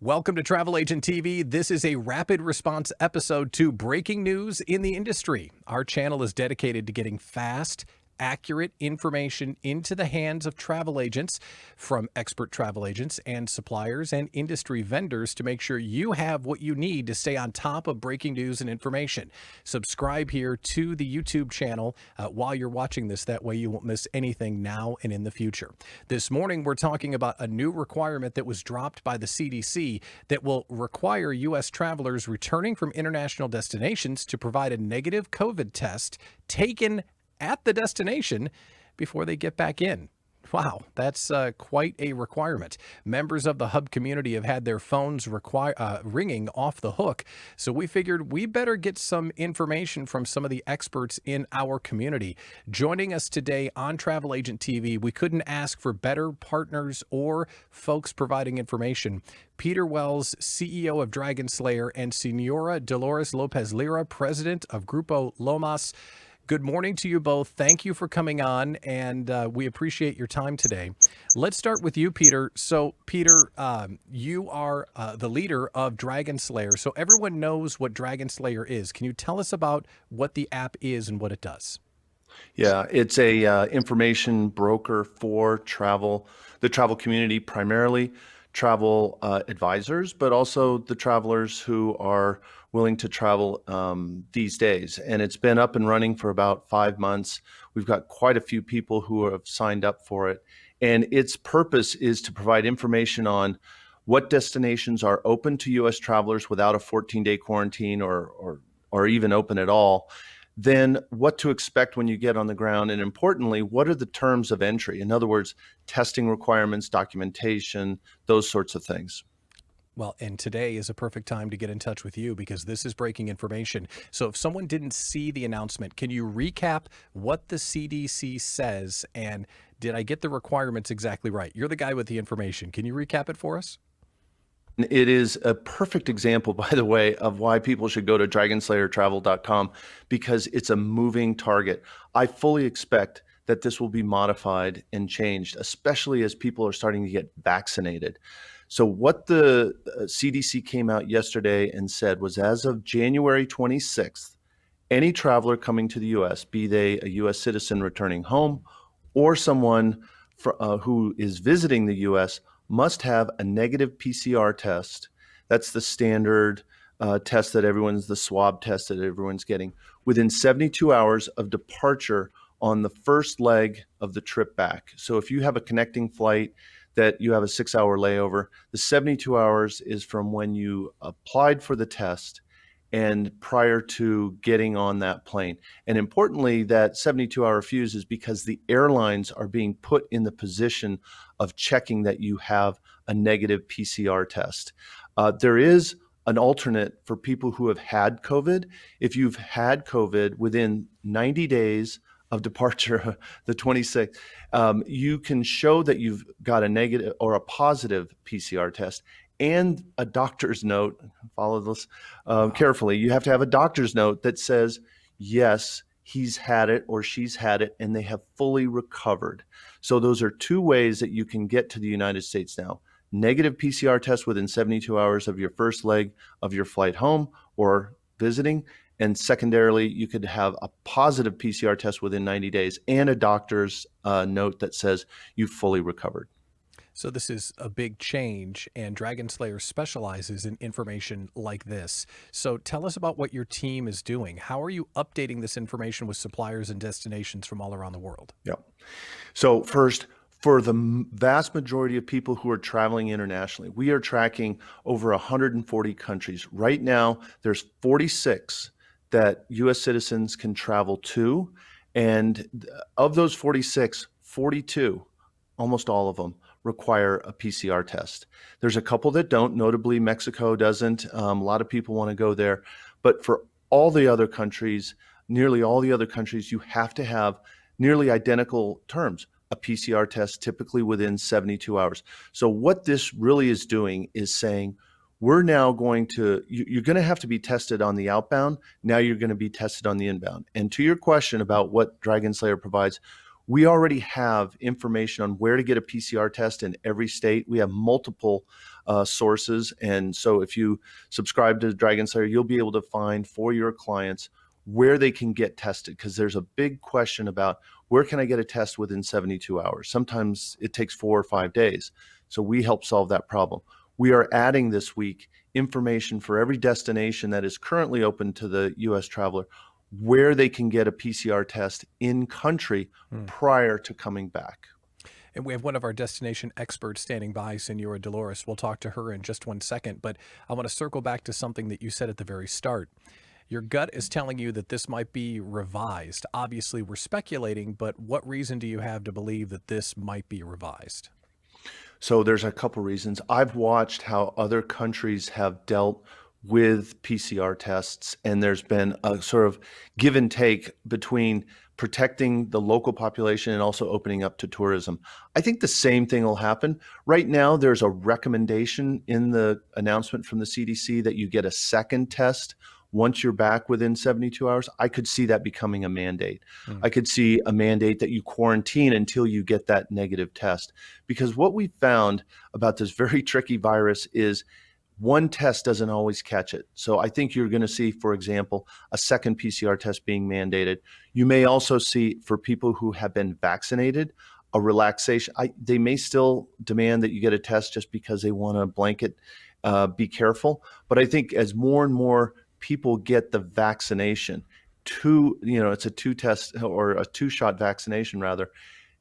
Welcome to Travel Agent TV. This is a rapid response episode to breaking news in the industry. Our channel is dedicated to getting fast, accurate information into the hands of travel agents, from expert travel agents and suppliers and industry vendors, to make sure you have what you need to stay on top of breaking news and information. Subscribe here to the YouTube channel while you're watching this. That way you won't miss anything now and in the future. This morning, we're talking about a new requirement that was dropped by the CDC that will require U.S. travelers returning from international destinations to provide a negative COVID test taken at the destination before they get back in. Wow, that's quite a requirement. Members of the Hub community have had their phones ringing off the hook, so we figured we better get some information from some of the experts in our community. Joining us today on Travel Agent TV, we couldn't ask for better partners or folks providing information. Peter Wells, CEO of DragonSlayer, and Senora Dolores Lopez Lira, president of Grupo Lomas. Good morning to you both. Thank you for coming on, and we appreciate your time today. Let's start with you, Peter. So, Peter, you are the leader of DragonSlayer, so everyone knows what DragonSlayer is. Can you tell us about what the app is and what it does? Yeah, it's a information broker for the travel community, primarily travel advisors, but also the travelers who are willing to travel these days. And it's been up and running for about 5 months. We've got quite a few people who have signed up for it. And its purpose is to provide information on what destinations are open to U.S. travelers without a 14-day quarantine or even open at all. Then what to expect when you get on the ground, and importantly, what are the terms of entry? In other words, testing requirements, documentation, those sorts of things. Well, and today is a perfect time to get in touch with you because this is breaking information. So if someone didn't see the announcement, can you recap what the CDC says? And did I get the requirements exactly right? You're the guy with the information. Can you recap it for us? It is a perfect example, by the way, of why people should go to DragonSlayerTravel.com, because it's a moving target. I fully expect that this will be modified and changed, especially as people are starting to get vaccinated. So what the CDC came out yesterday and said was, as of January 26th, any traveler coming to the U.S., be they a U.S. citizen returning home or someone who is visiting the U.S., must have a negative PCR test. That's the standard test that the swab test that everyone's getting, within 72 hours of departure on the first leg of the trip back. So if you have a connecting flight that you have a 6-hour layover, the 72 hours is from when you applied for the test and prior to getting on that plane. And importantly, that 72-hour fuse is because the airlines are being put in the position of checking that you have a negative PCR test. There is an alternate for people who have had COVID. If you've had COVID within 90 days of departure, the 26th, you can show that you've got a negative or a positive PCR test and a doctor's note. Follow this carefully. You have to have a doctor's note that says, yes, he's had it or she's had it and they have fully recovered. So those are two ways that you can get to the United States now. Negative PCR test within 72 hours of your first leg of your flight home or visiting. And secondarily, you could have a positive PCR test within 90 days and a doctor's note that says you've fully recovered. So this is a big change, and DragonSlayer specializes in information like this. So tell us about what your team is doing. How are you updating this information with suppliers and destinations from all around the world? Yeah. So first, for the vast majority of people who are traveling internationally, we are tracking over 140 countries. Right now, there's 46 that U.S. citizens can travel to. And of those 46, 42, almost all of them, require a PCR test. There's a couple that don't, notably Mexico doesn't. A lot of people want to go there. But for all the other countries, nearly all the other countries, you have to have nearly identical terms, a PCR test typically within 72 hours. So what this really is doing is saying, we're now going to, you're going to have to be tested on the outbound. Now you're going to be tested on the inbound. And to your question about what DragonSlayer provides, We already have information on where to get a PCR test in every state. We have multiple sources. And so if you subscribe to DragonSlayer, you'll be able to find for your clients where they can get tested, because there's a big question about where can I get a test within 72 hours? Sometimes it takes 4 or 5 days. So we help solve that problem. We are adding this week information for every destination that is currently open to the U.S. traveler, where they can get a PCR test in country prior to coming back. And we have one of our destination experts standing by, Senora Dolores. We'll talk to her in just 1 second, but I want to circle back to something that you said at the very start. Your gut is telling you that this might be revised. Obviously, we're speculating, but what reason do you have to believe that this might be revised? So there's a couple reasons. I've watched how other countries have dealt with PCR tests, and there's been a sort of give and take between protecting the local population and also opening up to tourism. I think the same thing will happen. Right now, there's a recommendation in the announcement from the CDC that you get a second test once you're back within 72 hours. I could see that becoming a mandate. I could see a mandate that you quarantine until you get that negative test. Because what we found about this very tricky virus is one test doesn't always catch it. So I think you're going to see, for example, a second PCR test being mandated. You may also see, for people who have been vaccinated, a relaxation. They may still demand that you get a test just because they want to blanket be careful. But I think as more and more people get the vaccination, it's a two-test or a two-shot vaccination rather,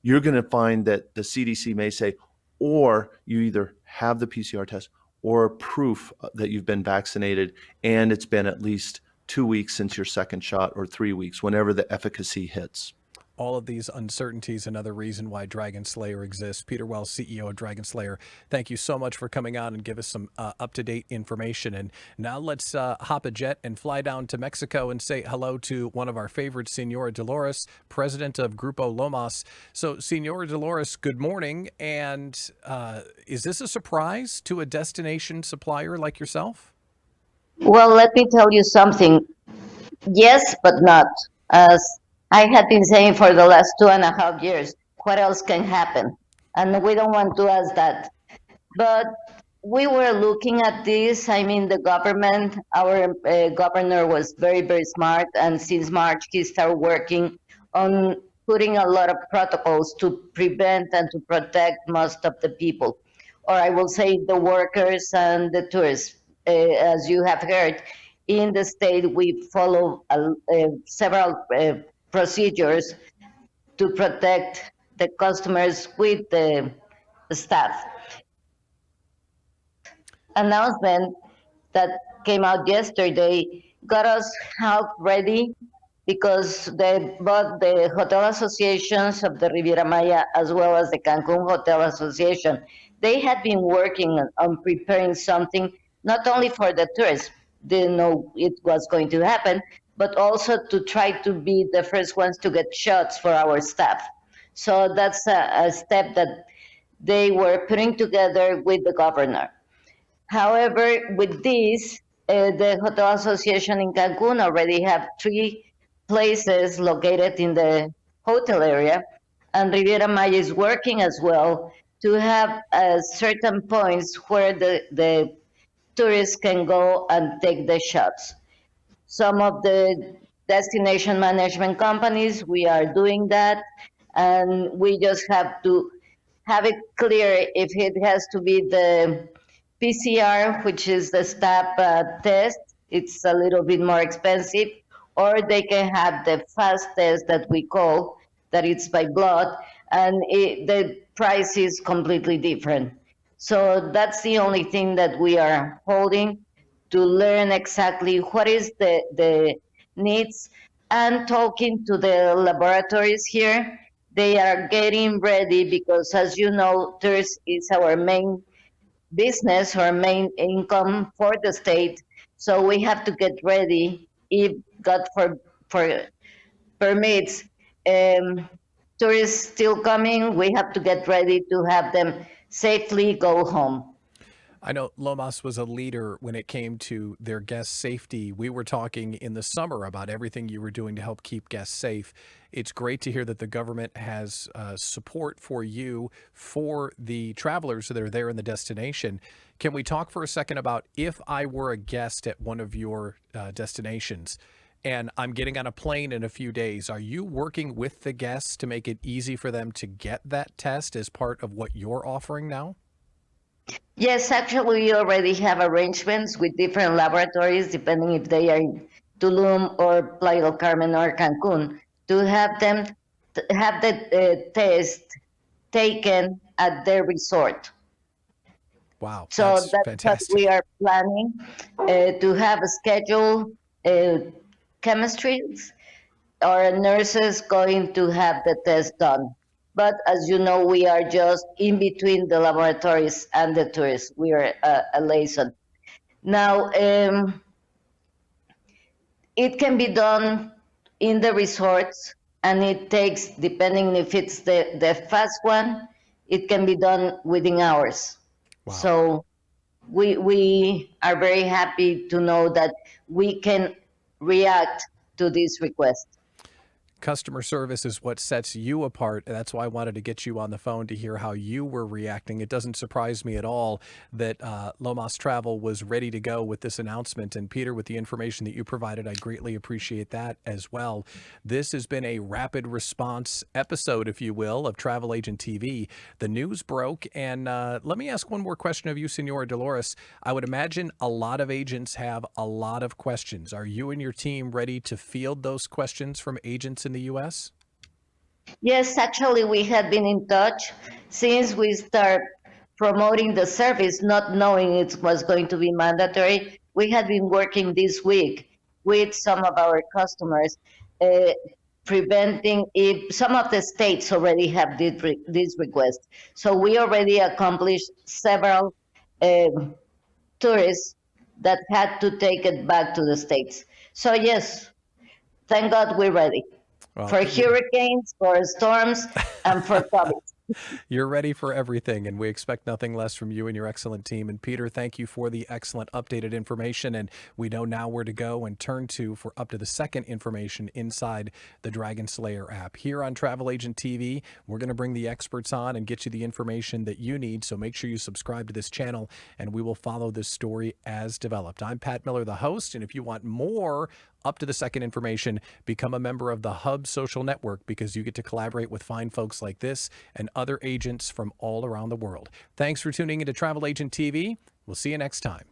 you're going to find that the CDC may say, or you either have the PCR test or proof that you've been vaccinated and it's been at least 2 weeks since your second shot, or 3 weeks, whenever the efficacy hits. All of these uncertainties, another reason why DragonSlayer exists. Peter Wells, CEO of DragonSlayer, thank you so much for coming on and give us some up-to-date information. And now let's hop a jet and fly down to Mexico and say hello to one of our favorites, Senora Dolores, president of Grupo Lomas. So, Senora Dolores, good morning. And is this a surprise to a destination supplier like yourself? Well, let me tell you something. Yes, but not. As I had been saying for the last 2.5 years, what else can happen? And we don't want to ask that. But we were looking at this. I mean, the government, our governor was very, very smart. And since March, he started working on putting a lot of protocols to prevent and to protect most of the people, or I will say the workers and the tourists. As you have heard, in the state, we follow several procedures to protect the customers with the staff. Announcement that came out yesterday got us half ready, because both the hotel associations of the Riviera Maya as well as the Cancun Hotel Association, they had been working on preparing something not only for the tourists, they know it was going to happen, but also to try to be the first ones to get shots for our staff. So that's a step that they were putting together with the governor. However, with this, the Hotel Association in Cancun already have 3 places located in the hotel area, and Riviera Maya is working as well to have certain points where the tourists can go and take the shots. Some of the destination management companies, we are doing that, and we just have to have it clear if it has to be the PCR, which is the step test. It's a little bit more expensive, or they can have the fast test that we call, that it's by blood, and the price is completely different. So that's the only thing that we are holding, to learn exactly what is the needs, and talking to the laboratories here. They are getting ready because, as you know, tourist is our main business or main income for the state. So we have to get ready if God for permits. Tourists still coming, we have to get ready to have them safely go home. I know Lomas was a leader when it came to their guest safety. We were talking in the summer about everything you were doing to help keep guests safe. It's great to hear that the government has support for you, for the travelers that are there in the destination. Can we talk for a second about if I were a guest at one of your destinations and I'm getting on a plane in a few days, are you working with the guests to make it easy for them to get that test as part of what you're offering now? Yes, actually, we already have arrangements with different laboratories, depending if they are in Tulum or Playa del Carmen or Cancun, to have them have the test taken at their resort. Wow, So that's that's what we fantastic. are planning to have a schedule. Chemistries or nurses going to have the test done. But as you know, we are just in between the laboratories and the tourists. We are a liaison. Now, it can be done in the resorts, and it takes, depending if it's the fast one, it can be done within hours. Wow. So we are very happy to know that we can react to this request. Customer service is what sets you apart. That's why I wanted to get you on the phone to hear how you were reacting. It doesn't surprise me at all that Lomas Travel was ready to go with this announcement. And Peter, with the information that you provided, I greatly appreciate that as well. This has been a rapid response episode, if you will, of Travel Agent TV. The news broke. And let me ask one more question of you, Senora Dolores. I would imagine a lot of agents have a lot of questions. Are you and your team ready to field those questions from agents in the U.S.? Yes, actually, we had been in touch since we start promoting the service, not knowing it was going to be mandatory. We had been working this week with some of our customers, preventing if some of the states already have this request. So we already accomplished several tourists that had to take it back to the states. So yes, thank God we're ready. Well, For hurricanes, for storms, and for COVID. you're ready for everything, and we expect nothing less from you and your excellent team. And Peter, thank you for the excellent updated information. And we know now where to go and turn to for up to the second information inside the DragonSlayer app. Here on Travel Agent TV, we're going to bring the experts on and get you the information that you need. So make sure you subscribe to this channel, and we will follow this story as developed. I'm Pat Miller, the host, and if you want more up to the second information, become a member of the Hub Social Network, because you get to collaborate with fine folks like this and other agents from all around the world. Thanks for tuning into Travel Agent TV. We'll see you next time.